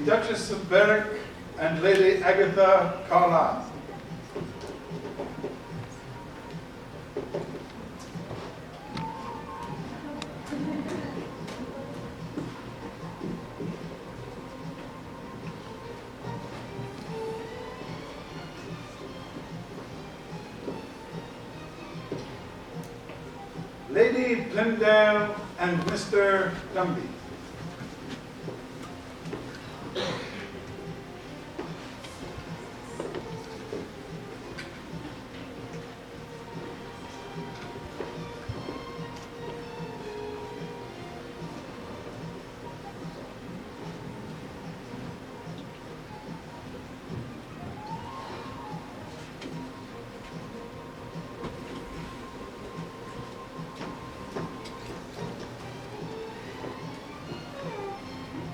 Duchess of Berwick and Lady Agatha Carlisle. Lady Plymdale and Mr. Dumby.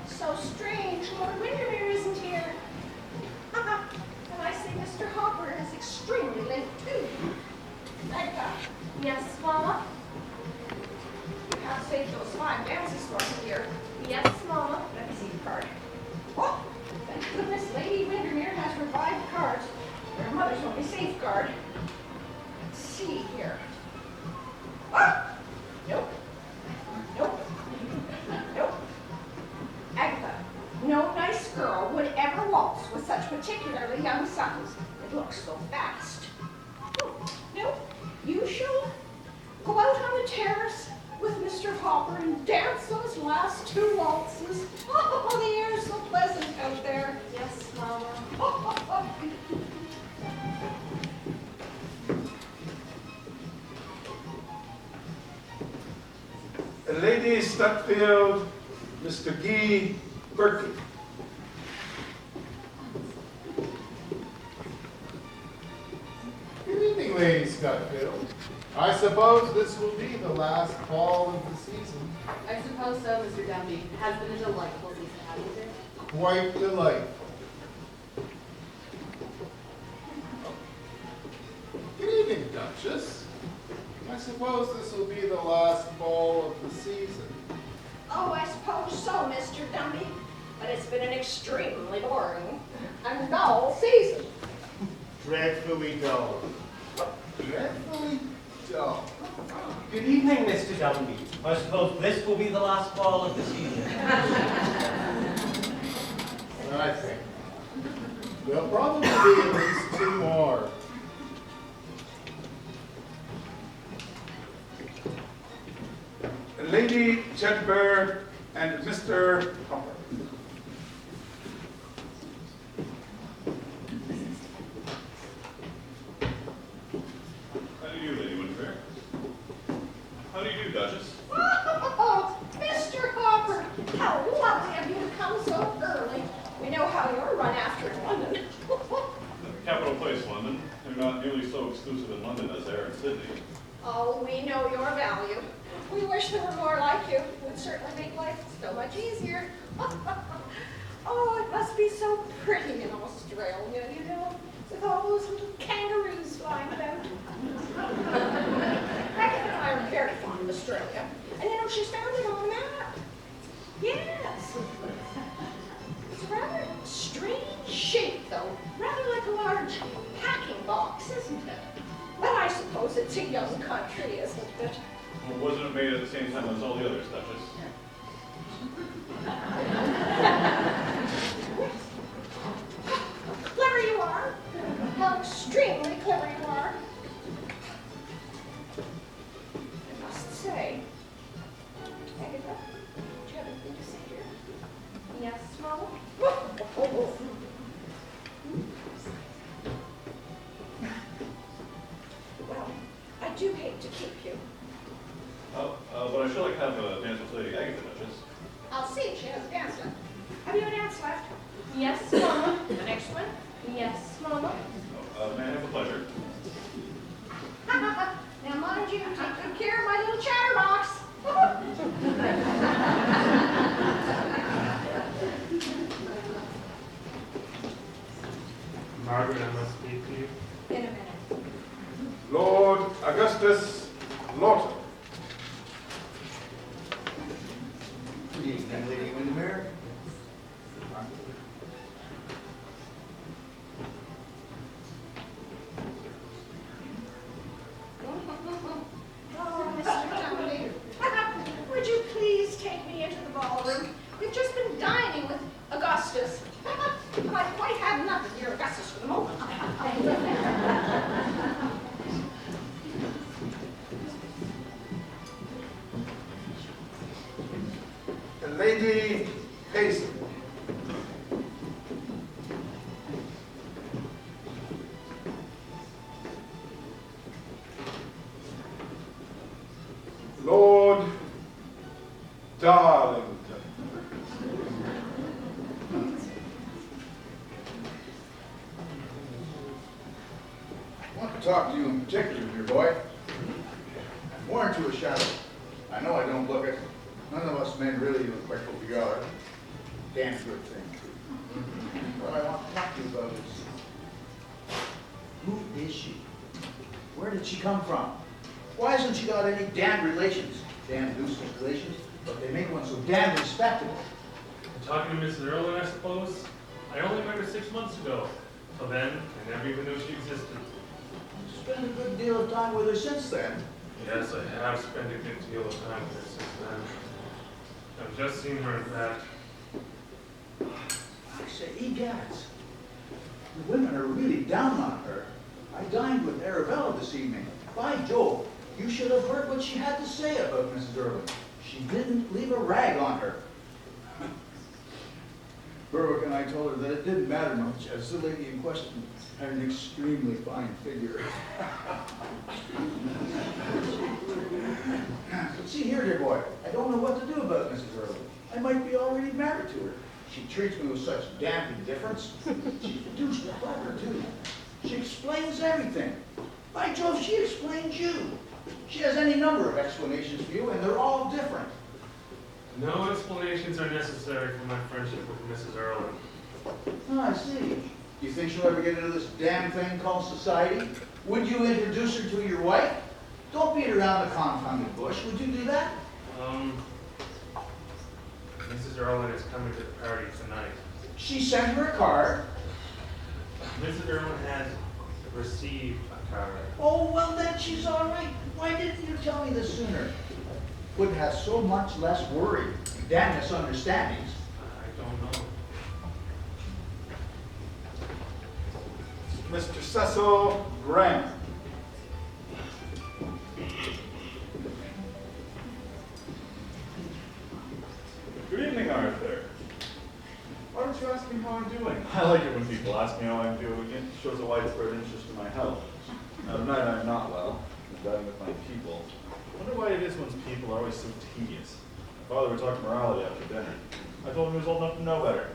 So strange, Lord Windermere isn't here. And I say Mr. Hopper is extremely late too. Becca. Yes, Mama? You have saved those fine dances for me here. Yes, Mama. Let me see the card. Oh, thank goodness Lady Windermere has revived cards. Their mother's only safeguard. Let's see here. Ah! Nope. Nope. Nope. Agatha, no nice girl would ever waltz with such particularly young sons. It looks so fast. Nope. You shall go out on the terrace with Mr. Hopper and dance those last two waltzes. Oh, the air's so pleasant out there. Yes, Mama. Lady Stutfield, Mr. Guy Berkeley. Good evening, Lady Scotfield. I suppose this will be the last ball of the season. I suppose so, Mr. Dumby. It has been a delightful season, hasn't it? Quite delightful. Good evening, Duchess. I suppose this will be the last ball of the season. Oh, I suppose so, Mr. Dumby. But it's been an extremely boring and dull season. Dreadfully dull. Dreadfully dull. Good evening, Mr. Dumby. I suppose this will be the last ball of the season. I think. There'll probably be at least two more. Lady Jedburgh and Mr. Hopper. How do you do, Lady Windermere? How do you do, Duchess? Oh, Mr. Hopper, how lovely of you to come so early. We know how you're run after in London. Capital place, London. They're not nearly so exclusive in London as they are in Sydney. Oh, we know your value. We wish there were more like you. It would certainly make life so much easier. Oh, it must be so pretty in Australia, you know, with all those little kangaroos flying about. Agatha and I are very fond of Australia. And you know, she's found it on the map. Yes. It's a rather strange shape, though. Rather like a large packing box, isn't it? But I suppose it's a young country, isn't it? Well, wasn't it made at the same time as all the others, Duchess? How clever you are. How extremely clever you are. I must say. Agatha, do you have anything to say here? Yes, Mama? Well, I do hate to keep you. But I should like to have a dance with Lady Agatha, Duchess. I'll see if she has a dance left. Have you a dance left? Yes, Mama. The next one? Yes, Mama. May I have the pleasure? Now, mind you, take good care of my little chatterbox. Margaret, I must speak to you. In a minute. Lord Augustus Lawton. Good evening, Lady Windermere. Darlington. I want to talk to you in particular, dear boy. More into a shadow. I know I don't look it. None of us men really look like what we are. Damn good thing. What I want to talk to you about is, who is she? Where did she come from? Why hasn't she got any damn relations? Damn nuisance relations, but they make one so damn respectable. Talking to Mrs. Erlen, I suppose? I only met her 6 months ago. Till then, I never even knew she existed. Spent a good deal of time with her since then. Yes, I have spent a good deal of time with her since then. I've just seen her, in fact. I say, egads, the women are really down on her. I dined with Arabella this evening. By Jove, you should have heard what she had to say about Mrs. Erlen. She didn't leave a rag on her. Berwick and I told her that it didn't matter much, as the lady in question had an extremely fine figure. But see here, dear boy, I don't know what to do about Mrs. Erlen. I might be already married to her. She treats me with such damn indifference. She's deuced clever, too. She explains everything. By Jove, she explains you. She has any number of explanations for you, and they're all different. No explanations are necessary for my friendship with Mrs. Erlen. Oh, I see. You think she'll ever get into this damn thing called society? Would you introduce her to your wife? Don't beat around the confounded bush. Would you do that? Mrs. Erlen is coming to the party tonight. She sent her a card. Mrs. Erlen has received a card. Oh, well, then she's all right. Why didn't you tell me this sooner? Would have so much less worry. Damn misunderstandings. I don't know. Mr. Cecil Grant. Good evening, Arthur. Why don't you ask me how I'm doing? I like it when people ask me how I'm doing. It shows a widespread interest in my health. Now, tonight I'm not well. I'm dining with my people. I wonder why it is when people are always so tedious. My father would talk morality after dinner. I told him he was old enough to know better.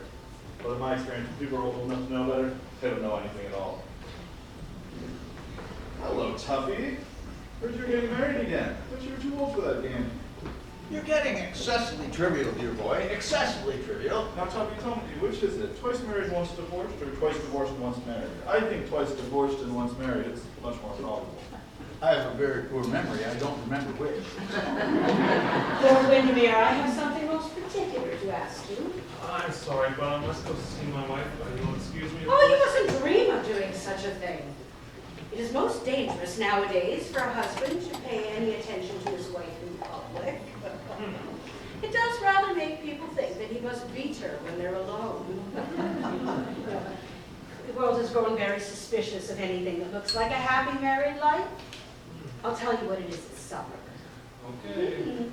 But in my experience, when people are old enough to know better, they don't know anything at all. Hello, Tuffy. Heard you were getting married again. I thought you were too old for that game. You're getting excessively trivial, dear boy. Excessively trivial. Now, Tuffy, tell me, which is it? Twice married, once divorced, or twice divorced, once married? I think twice divorced and once married is much more probable. I have a very poor memory. I don't remember which. Lord Windermere, I have something most particular to ask you. I'm sorry, but I must go see my wife. You'll excuse me. Oh, you mustn't dream of doing such a thing. It is most dangerous nowadays for a husband to pay any attention to his wife in public. It does rather make people think that he must beat her when they're alone. The world has grown very suspicious of anything that looks like a happy married life. I'll tell you what it is this summer. Okay.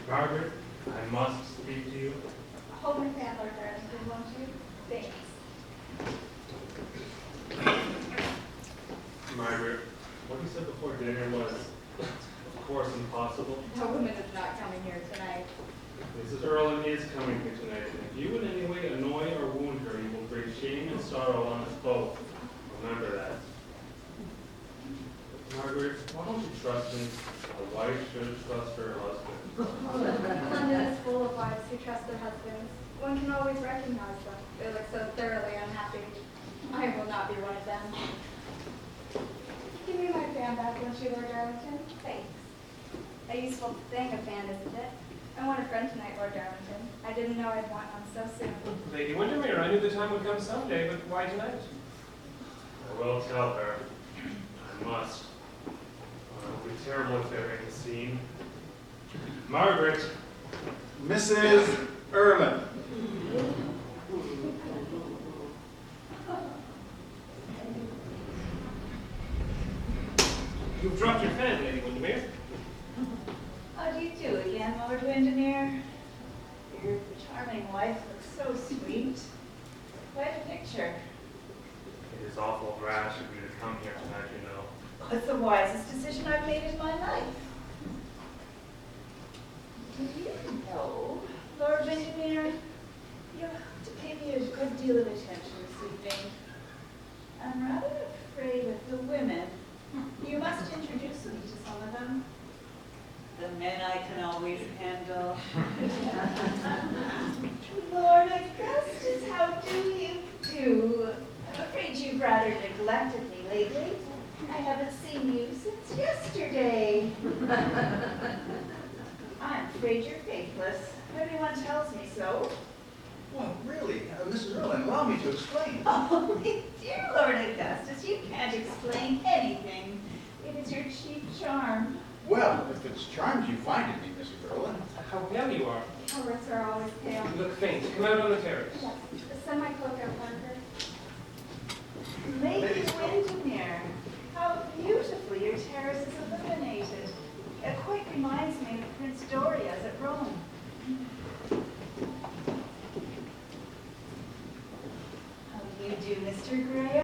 Margaret, I must speak to you. Hold my fan, Lord Darlington, won't you? Thanks. Margaret, what you said before dinner was, of course, impossible. The woman is not coming here tonight. Mrs. Erlen is coming here tonight, and if you in any way annoy or wound her, you will bring shame and sorrow on us both. Remember that. Margaret, why don't you trust me? A wife should trust her husband. London is full of wives who trust their husbands. One can always recognize them. They look so thoroughly unhappy. I will not be one of them. Give me my fan back, won't you, Lord Darlington? Thanks. A useful thing, a fan, isn't it? I want a friend tonight, Lord Darlington. I didn't know I'd want one so soon. Lady Windermere, I knew the time would come someday, but why tonight? I will tell her. I must. It would be terrible if there ain't a scene. Margaret! Mrs. Erlen. You've dropped your fan, Lady Windermere. How do you do again, Lord Windermere? Your charming wife looks so sweet. Quite a picture. It is awful rash of you to come here tonight, you know. It's the wisest decision decision I've made in my life. Do you know, Lord Windermere, you have to pay me a good deal of attention this evening. I'm rather afraid of the women. You must introduce me to some of them. The men I can always handle. Lord Augustus, how do you do? I'm afraid you've rather neglected me lately. I haven't seen you since yesterday. I'm afraid you're faithless. Everyone tells me so. Well, really, Mrs. Erlin, allow me to explain. Oh, dear Lord Augustus, you can't explain anything. It is your chief charm. Well, if it's charms you find in me, Mrs. Erlin. How pale you are. Cowards are always pale. You look faint. Come out on the terrace. Yes, send my cloak out, Parker. Lady Windermere, how beautifully your terrace is illuminated. It quite reminds me of Prince Doria's at Rome. How do you do, Mr. Graham?